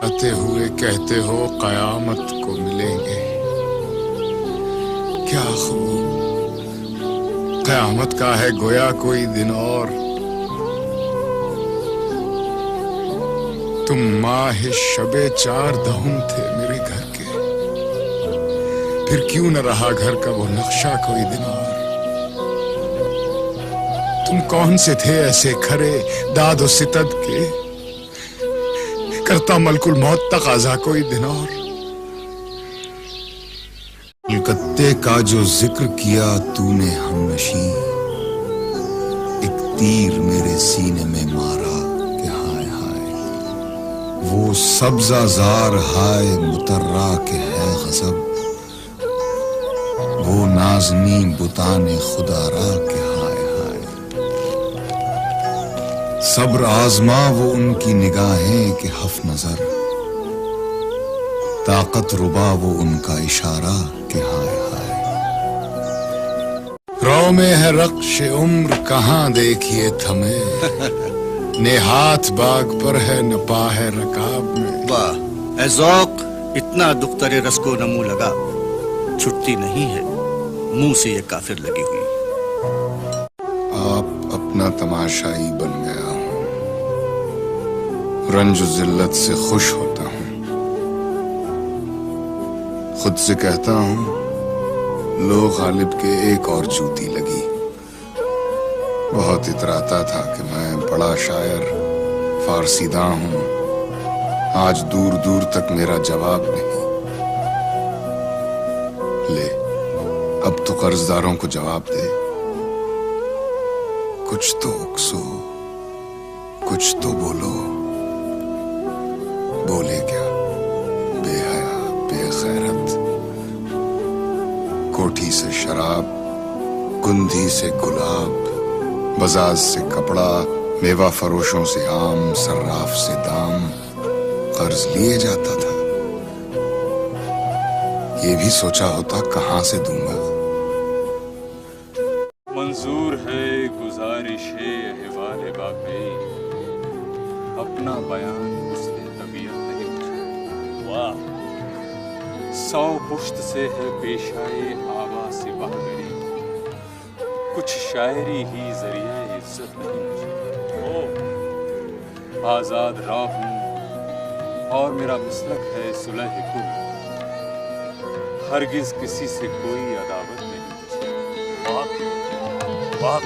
आते हुए कहते हो कयामत को मिलेंगे। क्या खूब कयामत का है गोया कोई दिन और। तुम माह शबे चार दहुम थे मेरे घर के, फिर क्यों न रहा घर का वो नक्शा कोई दिन और। तुम कौन से थे ऐसे खरे दाद और सितद के, करता मलकुल मौत तकाजा कोई दिन और। कलकत्ते का जो जिक्र किया तूने हमनशी, एक तीर मेरे सीने में मारा कि हाय हाय। वो सब्जाजार हाय मुतर्रा के है गजब, वो नाज़नी बुताने खुदारा के हाय हाय। सब्र आजमा वो उनकी निगाहें के हफ नजर, ताकत रुबा वो उनका इशारा के हाय हाय। रो में है रक्श उम्र कहाँ देखिए थमे, ने हाथ बाग पर है न पा है रकाब में। वाह ए ज़ौक़, इतना दुख्तरे रस को न मुंह लगा, छुट्टी नहीं है मुंह से ये काफिर लगी हुई। आप अपना तमाशाई बन गया हूं, रंज जिल्लत से खुश होता हूं। खुद से कहता हूं लो गालिब के एक और जूती लगी। बहुत इतराता था कि मैं बड़ा शायर फारसीदा हूं, आज दूर दूर तक मेरा जवाब नहीं। ले अब तो कर्जदारों को जवाब दे, कुछ तो उकसो, कुछ तो बोलो। बोले क्या बेहया बेगैरत, कोठी से शराब, गुंधी से गुलाब, बजाज से कपड़ा, मेवा फरोशों से आम, सर्राफ से दाम, कर्ज लिए जाता था। ये भी सोचा होता कहां से दूंगा। मंजूर है गुजारिशे अहवाले बाक़ी, अपना बयान उसने तबीयत नहीं मुझे। वाह 100 पुश्त से है पेशाए आवाज़ बागरी, कुछ शायरी ही जरिया इज्जत नहीं मुझे। आजाद राह हूँ और मेरा मसलक है सुलह कुल, हरगिज किसी से कोई अदावत नहीं मुझे। वाह वाह